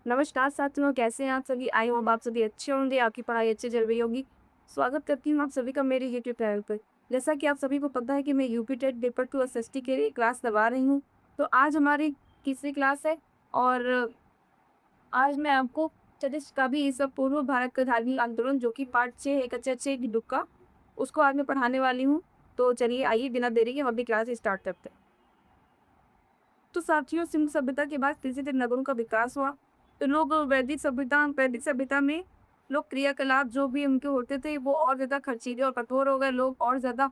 नमस्कार साथियों, कैसे हैं आप सभी? आई होप आप सभी अच्छे होंगे, आपकी पढ़ाई अच्छी चल रही होगी। स्वागत करती हूँ आप सभी का मेरे यूट्यूब चैनल पर। जैसा कि आप सभी को पता है कि मैं यूपी टेट पेपर 2 एसएसटी के लिए क्लास करवा रही हूँ। तो आज हमारी तीसरी क्लास है और आज मैं आपको छत्तीस का भी ईसा पूर्व भारत का धार्मिक आंदोलन जो कि पार्ट 6 एक अच्छा अच्छे एक दुक्का उसको आज मैं पढ़ाने वाली हूँ। तो चलिए आइए बिना देरी के हम अपनी क्लास स्टार्ट करते हैं। तो साथियों, सिंधु सभ्यता के बाद धीरे धीरे नगरों का विकास हुआ। तो लोग वैदिक सभ्यता में लोग क्रियाकलाप जो भी उनके होते थे वो और ज्यादा खर्चीले और कठोर हो गए। लोग और ज्यादा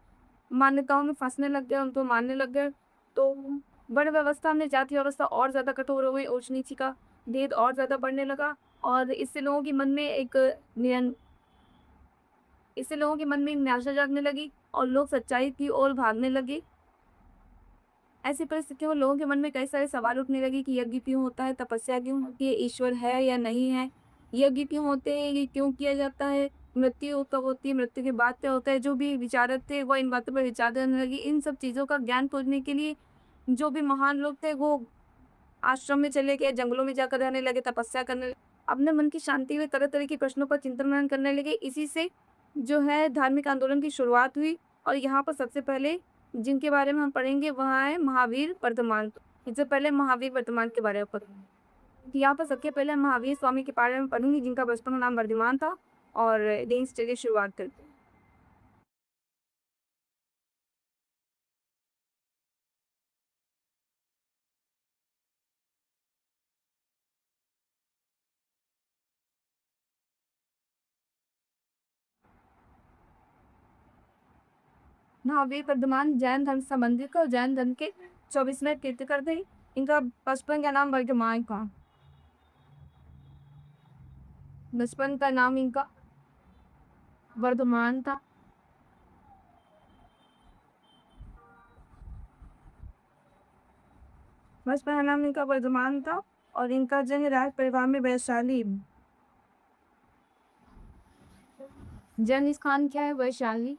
मान्यताओं में फंसने लग गए, उनको मानने लग गए। तो वर्ण व्यवस्था में जाति व्यवस्था और ज्यादा कठोर हो गई, ऊंच नीच का भेद और ज्यादा बढ़ने लगा। और इससे लोगों के मन में एक निराशा जागने लगी और लोग सच्चाई की ओर भागने लगे। ऐसी परिस्थितियों में लोगों के मन में कई सारे सवाल उठने लगे कि यज्ञ क्यों होता है, तपस्या क्यों होती है, ईश्वर है या नहीं है, यज्ञ क्यों होते हैं, ये क्यों किया जाता है, मृत्यु कब होती है, मृत्यु के बाद क्या होता है। जो भी विचारक थे वो इन बातों पर विचार करने लगे। इन सब चीज़ों का ज्ञान खोजने के लिए जो भी महान लोग थे वो आश्रम में चले गए, जंगलों में जाकर रहने लगे, तपस्या करने लगे, अपने मन की शांति में तरह तरह के प्रश्नों पर चिंतन मनन करने लगे। इसी से जो है धार्मिक आंदोलन की शुरुआत हुई। और यहाँ पर सबसे पहले जिनके बारे में हम पढ़ेंगे वह है महावीर वर्धमान। इससे पहले महावीर वर्धमान के बारे में पढ़ेंगे। तो यहाँ पर सबसे पहले महावीर स्वामी के बारे में पढ़ूंगी जिनका बचपन का नाम वर्धमान था। और यहीं से चलिए शुरुआत करते हैं। महावीर वर्धमान जैन धर्म से संबंधित और जैन धर्म के 24वें तीर्थंकर थे। इनका बचपन का नाम वर्धमान था। बचपन का नाम इनका वर्धमान था। बचपन का नाम इनका वर्धमान था और इनका जन्म राज परिवार में वैशाली। जन्म स्थान क्या है? वैशाली।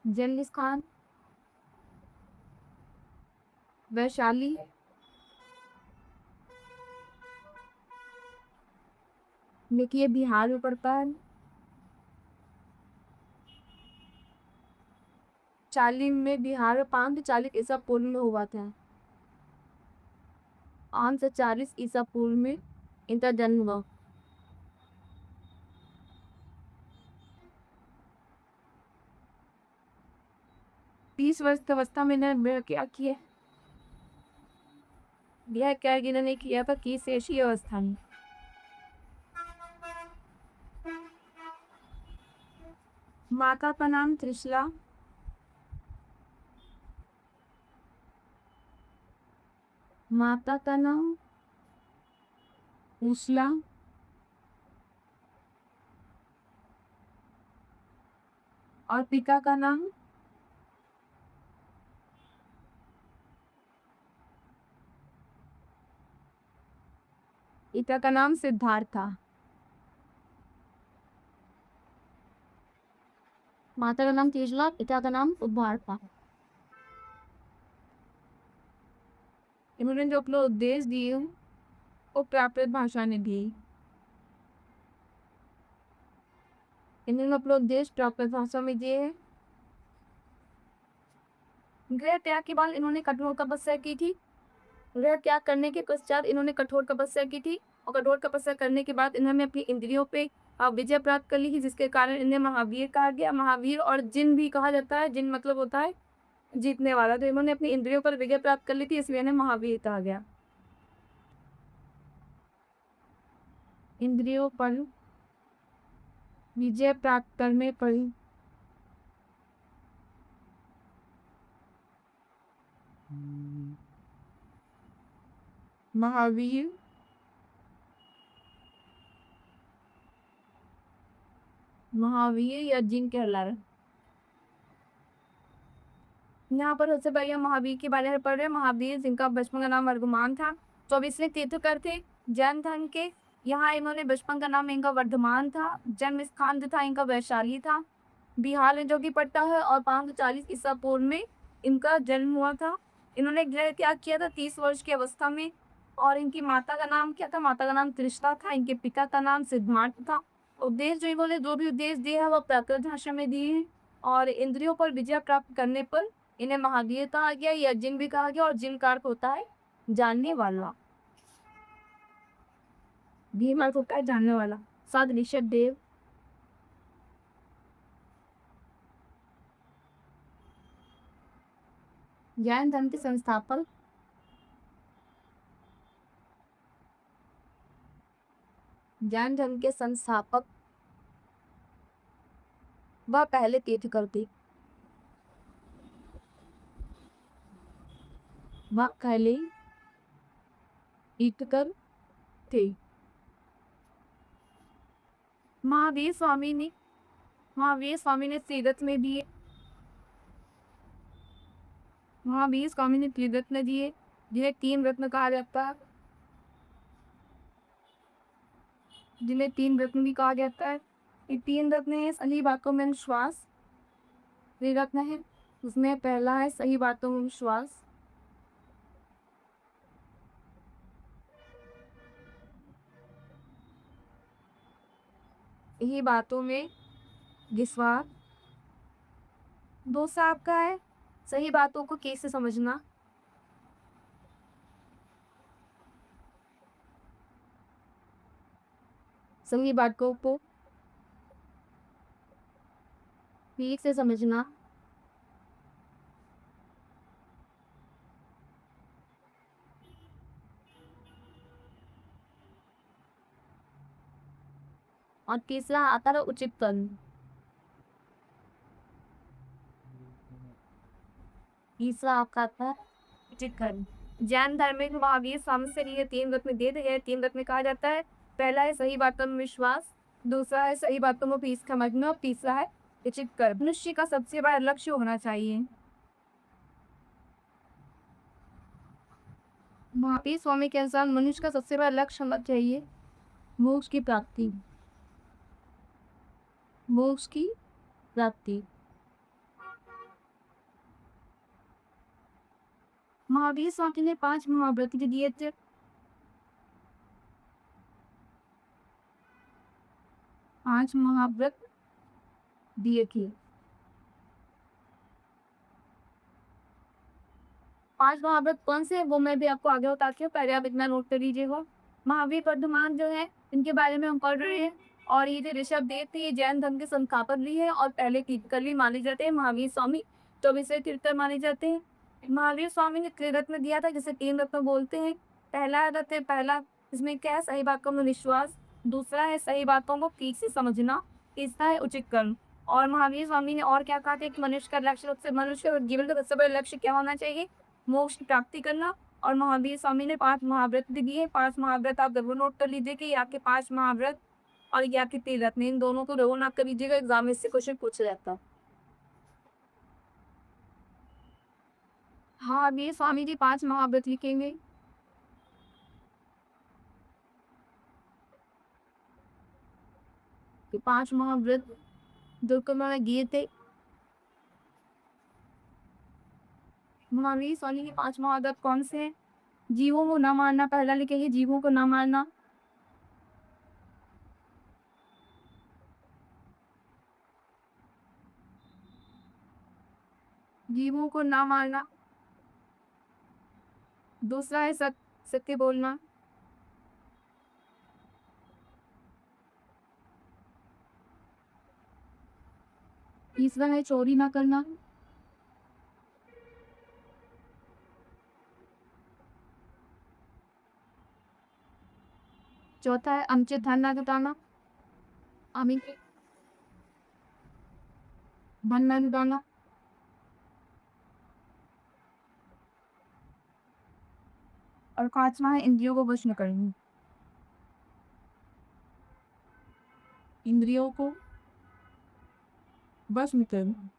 जन्म स्थान वैशाली। देखिए बिहार में पड़ता है। 40 में बिहार में 540 ईसा पूर्व में हुआ था। 540 ईसा पूर्व में इनका जन्म हुआ। तीस वर्ष की अवस्था में इन्होंने क्या किया? यह क्या इन्होंने किया था कि शेषी अवस्था में। माता का नाम त्रिशला। माता का नाम त्रिशला और पिता का नाम सिद्धार्थ था। माता का नाम त्रिशला, पिता का नाम सिद्धार्थ था। इन्होंने जो अपने उपदेश दिए वो प्राकृत भाषा ने दिए। इन्होंने अपना उपदेश प्राकृत भाषा में दिए हैं। गृह त्याग के बाद इन्होंने कठोर तपस्या की थी। गृह त्याग करने के पश्चात इन्होंने कठोर तपस्या की थी और कठोर तपस्या करने के बाद इन्होंने अपनी इंद्रियों पे विजय प्राप्त कर ली थी, जिसके कारण इन्हें महावीर कहा गया। महावीर और जिन भी कहा जाता है, जिन मतलब होता है जीतने वाला। तो इन्होंने अपनी इंद्रियों पर विजय प्राप्त कर ली थी, इसलिए इन्हें महावीर कहा गया। इंद्रियों पर विजय प्राप्त करने पर महावीर महावीर या जिन कहला रहे। यहाँ पर सबसे पहले महावीर के बारे में पढ़ रहे हैं। महावीर जिनका बचपन का नाम वर्धमान था, 24वें तीर्थंकर थे जैन धर्म के। यहाँ इन्होंने बचपन का नाम इनका वर्धमान था। जन्म स्थान जो था इनका वैशाली था, बिहार में जो कि पड़ता है। और 540 ईसा पूर्व में इनका जन्म हुआ था। इन्होंने गृह त्याग किया था 30 वर्ष की अवस्था में। और इनकी माता का नाम क्या था? माता का नाम तृष्णा था। इनके पिता का नाम सिद्धार्थ था। उपदेश जो ये बोले, जो भी उपदेश दिए हैं वो प्राकृत भाषा में दिए हैं। और इंद्रियों पर विजय प्राप्त करने पर इन्हें महावीर कहा गया, या जिन भी कहा गया। और जिन का अर्थ होता है जानने वाला। भीम अर्थ होता है जानने वाला। सात ऋषभ देव। जैन धर्म के संस्थापक। जैन धर्म के संस्थापक वह पहले तीर्थकर थे। वह पहले तीर्थकर थे। महावीर स्वामी ने तीर्थ में दिए। महावीर स्वामी ने तीर्थ में दिए, जिन्हें तीन रत्न कहा जाता है। जिन्हें तीन रत्न भी कहा जाता है। ये तीन रत्न है सही बातों में विश्वास। ये रत्न है, उसमें पहला है सही बातों में विश्वास। यही बातों में विश्वास। दूसरा आपका है सही बातों को कैसे समझना। सही बातों को ठीक से समझना। और तीसरा आता है उचित कर्म। तीसरा आपका आता है उचित कर्म। जैन धर्म में महावीर स्वामी से लिए तीन रत्न दे दिए। तीन रत्न कहा जाता है। पहला है सही बातों में विश्वास, दूसरा है सही बातों में पीस समझना, और तीसरा है उचित कर्म। मनुष्य का सबसे बड़ा लक्ष्य होना चाहिए। महावीर स्वामी के अनुसार मनुष्य का सबसे बड़ा लक्ष्य होना चाहिए मोक्ष की प्राप्ति। मोक्ष की प्राप्ति। महावीर स्वामी ने 5 महाव्रत दिए थे। 5 महाव्रत दिए थे। 5 महाव्रत कौन से वो मैं भी आपको आगे बताती हूँ, पहले आप इतना नोट कर लीजिएगा। महावीर वर्धमान जो है इनके बारे में हम पढ़ रहे हैं। और ये जो ऋषभ देव थे ये जैन धर्म के संस्थापक भी है और पहले तीर्थकर भी माने जाते हैं। महावीर स्वामी तो विषय तीर्थकर माने जाते हैं। महावीर स्वामी ने त्रिरत्न दिया था, जिसे 3 रत्न बोलते हैं। पहला रत्न पहला इसमें क्या है सही बातों में विश्वास, दूसरा है सही बातों को ठीक से समझना, तीसरा है उचित कर्म। और महावीर स्वामी ने और क्या कहा था कि मनुष्य का लक्ष्य मनुष्य जीवन का सबसे बड़ा लक्ष्य क्या होना चाहिए? मोक्ष की प्राप्ति करना। और महावीर स्वामी ने 5 महाव्रत भी दिए। 5 महाव्रत आप जरूर नोट कर लीजिए कि ये आपके 5 महाव्रत और ये आपके 3 रत्न, इन दोनों को जरूर नोट कर लीजिएगा, एग्जाम में इससे क्वेश्चन पूछा जाता। महावीर स्वामी जी 5 महाव्रत लिखेंगे। कि 5 महाव्रत जो को मैंने दिए थे। महावीर स्वामी के 5 महाव्रत कौन से हैं? जीवों को न मारना, पहला लिखेंगे जीवों को न मारना। जीवों को न मारना। दूसरा है सत्य बोलना। तीसरा है चोरी ना करना। चौथा है अनुचित धन ना जुटाना। अमीन धन ना जुटाना। और 5वां है इंद्रियों को वश में करना। इंद्रियों को वश में करना।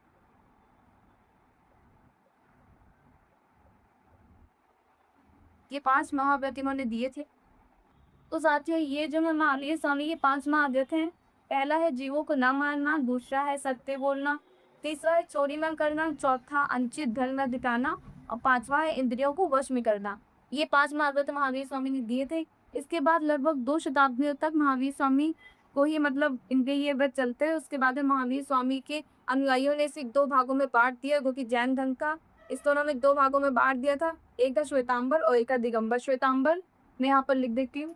ये 5 महाव्रत इन्होंने दिए थे। तो साथियों ये जो मैं महावीर स्वामी के 5 महाव्रत हैं, पहला है जीवों को न मारना, दूसरा है सत्य बोलना, तीसरा है चोरी न करना, चौथा अनुचित धन न जुटाना, और 5वां है इंद्रियों को वश में करना। ये 5 महाव्रत महावीर स्वामी ने दिए थे। इसके बाद लगभग 2 शताब्दियों तक महावीर स्वामी को ही मतलब इनके ये व्रत चलते हैं। उसके बाद में महावीर स्वामी के अनुयायियों ने इसे 2 भागों में बाँट दिया, जो कि जैन धर्म का इसको उन्होंने 2 भागों में बाँट दिया था। एक था श्वेतांबर और एक था दिगंबर। श्वेतांबर मैं यहाँ पर लिख देती हूँ।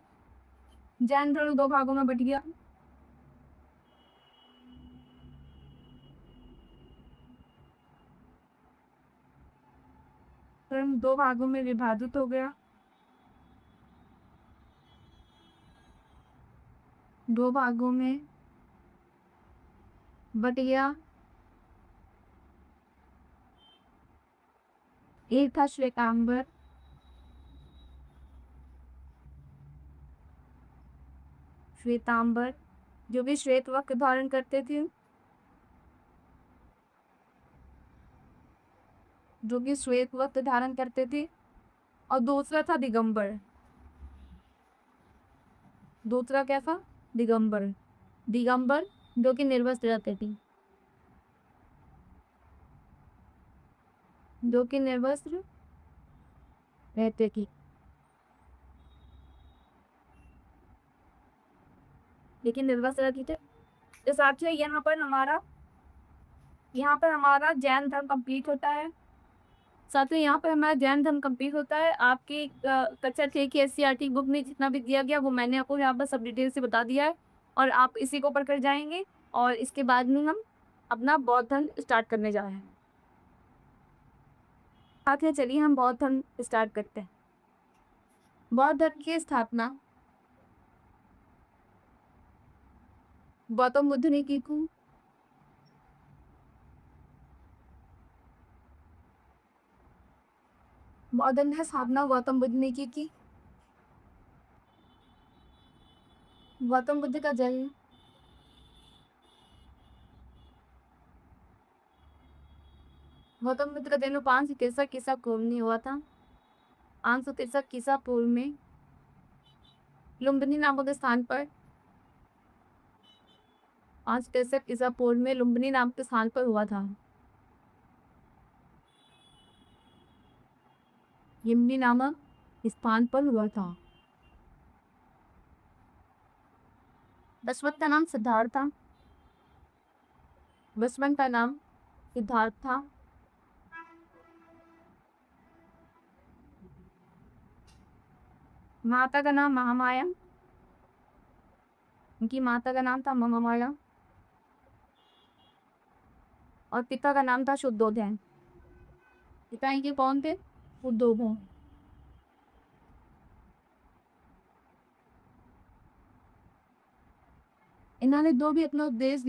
जैन धर्म 2 भागों में बँट गया। धर्म 2 भागों में विभाजित हो गया। 2 भागों में बँट गया। एक था श्वेतांबर, श्वेतांबर जो कि श्वेत वस्त्र धारण करते थे, जो कि श्वेत वस्त्र धारण करते थे। और दूसरा था दिगंबर। दूसरा क्या था? दिगंबर। दिगंबर जो कि निर्वस्त्र रहते थे, जो कि निर्वस्त्र रहते थे। लेकिन निर्वस्त्र रहते थे। तो साथियों यहाँ पर हमारा जैन धर्म कंप्लीट होता है। साथियों यहाँ पर हमारा जैन धर्म कंप्लीट होता है। आपकी कक्षा 6 की एससीईआरटी बुक में जितना भी दिया गया वो मैंने आपको यहाँ पर सब डिटेल से बता दिया है और आप इसी को पढ़कर जाएंगे और इसके बाद में हम अपना बौद्ध धर्म स्टार्ट करने जा रहे हैं। साथियों चलिए हम बौद्ध धर्म स्टार्ट करते हैं। बौद्ध धर्म की स्थापना गौतम बुद्ध ने की थी। बौद्ध धर्म की स्थापना गौतम बुद्ध ने की थी। गौतम बुद्ध का जन्म गौतम बुद्ध का जन्म 563 ईसा पूर्व में हुआ था। 563 ईसा पूर्व में लुम्बिनी नामक स्थान पर 563 ईसा पूर्व में लुम्बिनी नामक स्थान पर हुआ था। लुम्बिनी नामक स्थान पर हुआ था। बचपन का नाम सिद्धार्थ था। बचपन का नाम सिद्धार्थ था। माता का नाम महामाया। उनकी माता का नाम था महामाया और पिता का नाम था शुद्धोधन। पिता इनके कौन थे? शुद्धोधन। इन्होंने जो भी अपने उपदेश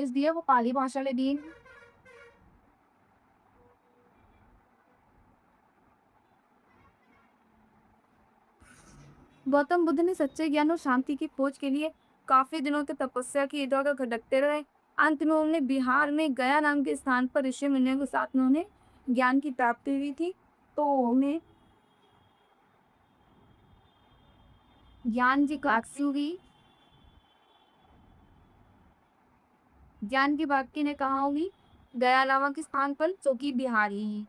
दिए वो पाली भाषा में दिए। गौतम बुद्ध ने सच्चे ज्ञान और शांति की खोज के लिए काफी दिनों तक तपस्या की, इधर उधर भटकते रहे। अंत में उन्हें बिहार में गया नाम के स्थान पर ऋषि मुनियों के साथ में उन्हें ज्ञान की प्राप्ति हुई थी। तो उन्हें ज्ञान की प्राप्ति हुई। ज्ञान की प्राप्ति ने कहा हुई गया नामक स्थान पर, जो कि बिहार ही है,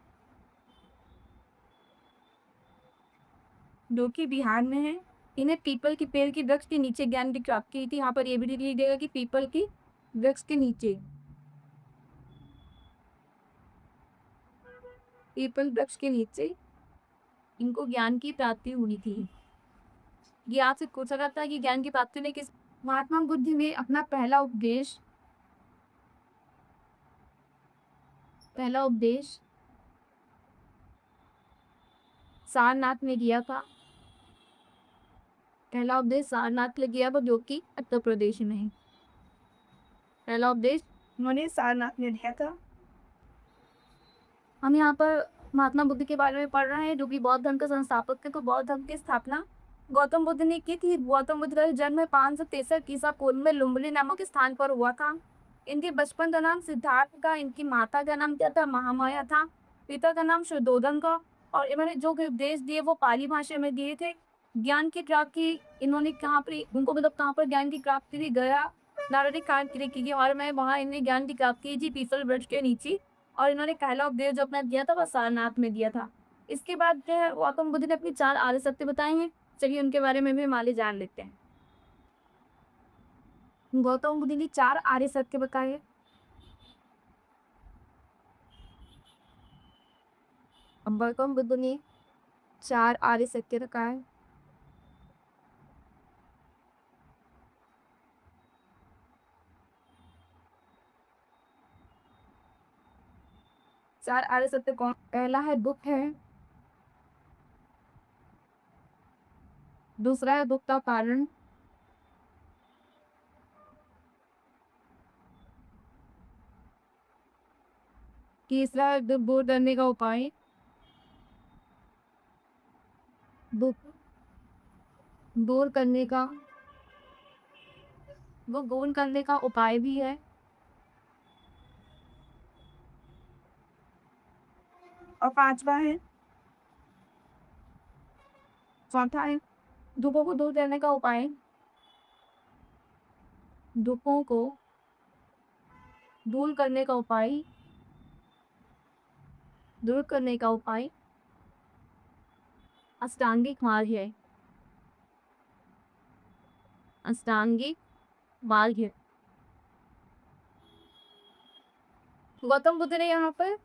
जो कि बिहार में है। इन्हें पीपल के पेड़ की वृक्ष के नीचे ज्ञान की प्राप्ति हुई थी। यहाँ पर ये भी लिख देगा कि पीपल की वृक्ष के नीचे, पीपल वृक्ष के नीचे इनको ज्ञान की प्राप्ति हुई थी। ये आपसे पूछा जाता है कि ज्ञान की प्राप्ति ने किस। महात्मा बुद्ध ने अपना पहला उपदेश सारनाथ में दिया था। पहला उपदेश सारनाथ में दिया था, जो कि उत्तर प्रदेश में है। पहला उपदेश उन्होंने सारनाथ में दिया था। हम यहाँ पर महात्मा बुद्ध के बारे में पढ़ रहे हैं, जो कि बौद्ध धर्म के संस्थापक थे। तो बौद्ध धर्म की स्थापना गौतम बुद्ध ने की थी। गौतम बुद्ध का जन्म 563 ईसा पूर्व में लुम्बिनी नामक स्थान पर हुआ था। इनके बचपन का नाम सिद्धार्थ का, इनकी माता का नाम क्या था? महामाया था। पिता का नाम शुद्धोधन का। और इन्होंने जो उपदेश दिए वो पाली भाषा में दिए थे। ज्ञान की प्राप्ति इन्होंने कहाँ पर, उनको मतलब कहाँ पर ज्ञान की प्राप्ति थी? गया नारदी कांड की और मैं वहाँ इन्हें ज्ञान की प्राप्ति थी, पीपल वृक्ष के नीचे। और इन्होंने पहला उपदेश जो अपना दिया था वो सारनाथ में दिया था। इसके बाद जो है गौतम बुद्ध ने अपनी 4 आर्य सत्य बताए हैं। चलिए उनके बारे में भी हम आगे जान लेते हैं। गौतम बुद्ध ने 4 आर्य सत्य बताए हैं। गौतम बुद्ध ने 4 आर्य सत्य बताए। 4 आर्य सत्य कौन? पहला है दुःख है। दूसरा है दुःख का कारण। तीसरा है दुःख दूर करने का उपाय। दुःख दूर करने का वो दूर करने का उपाय भी है। और पांचवा है, चौथा है दुखों को दूर करने का उपाय। दुखों को दूर करने का उपाय। दूर करने का उपाय अष्टांगिक मार्ग है। अष्टांगिक मार्ग है। गौतम बुद्ध ने यहाँ पर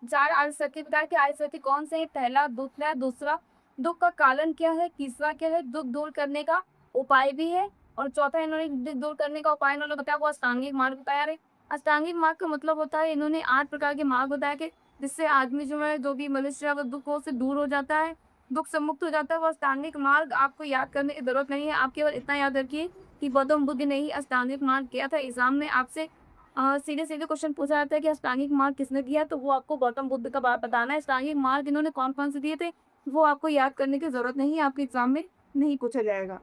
4 आर्य सत्य बताया कि आर्य सत्य कौन से है। पहला दुःख है, दूसरा दुःख का कारण क्या है, तीसरा क्या है दुःख दूर करने का उपाय भी है, और चौथा इन्होंने दुःख दूर करने का उपाय इन्होंने बताया वो अष्टांगिक मार्ग बताया है। अष्टांगिक मार्ग का मतलब होता है इन्होंने 8 प्रकार के मार्ग बताया कि जिससे आदमी जो है जो भी मनुष्य है वो दुखों से दूर हो जाता है, दुख से मुक्त हो जाता है। वो अष्टांगिक मार्ग आपको याद करने की जरूरत नहीं है, आप केवल इतना याद रखिए कि गौतम बुद्ध ने ही अष्टांगिक मार्ग किया था। एग्जाम में आपसे सीधे-सीधे क्वेश्चन पूछा जाता है कि अष्टांगिक मार्ग किसने दिया, तो वो आपको गौतम बुद्ध का बताना है। अष्टांगिक मार्ग इन्होंने कौन-कौन से दिए थे, वो आपको याद करने की ज़रूरत नहीं है, आपके एग्ज़ाम में नहीं पूछा जाएगा।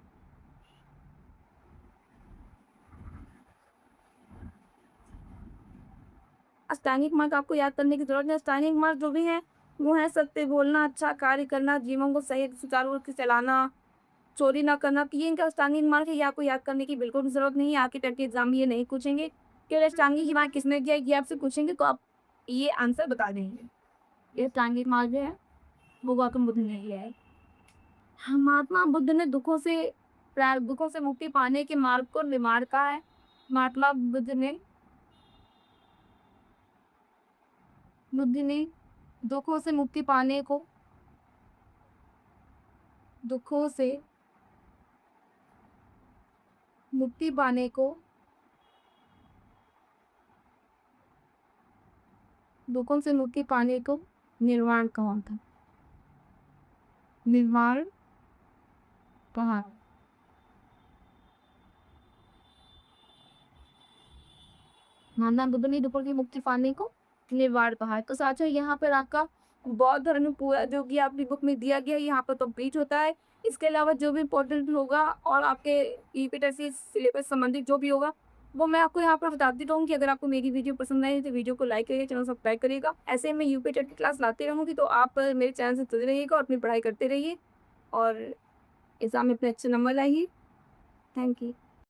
अष्टांगिक मार्ग आपको याद करने की ज़रूरत नहीं। अष्टांगिक मार्ग जो भी है, वो है सत्य बोलना, अच्छा कार्य करना, जीवन को सही सुचारू रूप से चलाना, चोरी ना करना। तो ये इनका अष्टांगिक मार्ग है, ये आपको याद करने की बिल्कुल भी ज़रूरत नहीं है। आपके टेट के एग्ज़ाम में ये नहीं पूछेंगे कि अष्टांगिक मार्ग किसने दिया, ये आपसे पूछेंगे तो आप ये आंसर बता देंगे। ये अष्टांगिक मार्ग है, वो गौतम बुद्ध ने दिया है। हाँ, महात्मा बुद्ध ने दुखों से मुक्ति पाने के मार्ग को निर्माण कहा है। महात्मा बुद्ध ने दुखों से मुक्ति पाने को दुखों से मुक्ति पाने को दुखों से मुक्ति पाने को निर्वाण कहा था। निर्वाण कहा। महात्मा बुद्ध ने दुखों की मुक्ति पाने को निर्वाण कहा है। तो साथियों यहाँ पर आपका बौद्ध धर्म पूरा जो कि आपकी बुक में दिया गया है यहाँ पर कंप्लीट होता है। इसके अलावा जो भी इम्पोर्टेंट होगा और आपके ईपीटीसी सिलेबस संबंधित जो भी होगा वो मैं आपको यहाँ पर बताती रहूँगी। कि अगर आपको मेरी वीडियो पसंद आई तो वीडियो को लाइक करिए, चैनल सब्सक्राइब करिएगा। ऐसे ही मैं यूपीटीसी की क्लास लाती रहूँगी, तो आप मेरे चैनल से जुड़े रहिएगा और अपनी पढ़ाई करते रहिए और एग्जाम में अपने अच्छे नंबर लाइए। Thank you.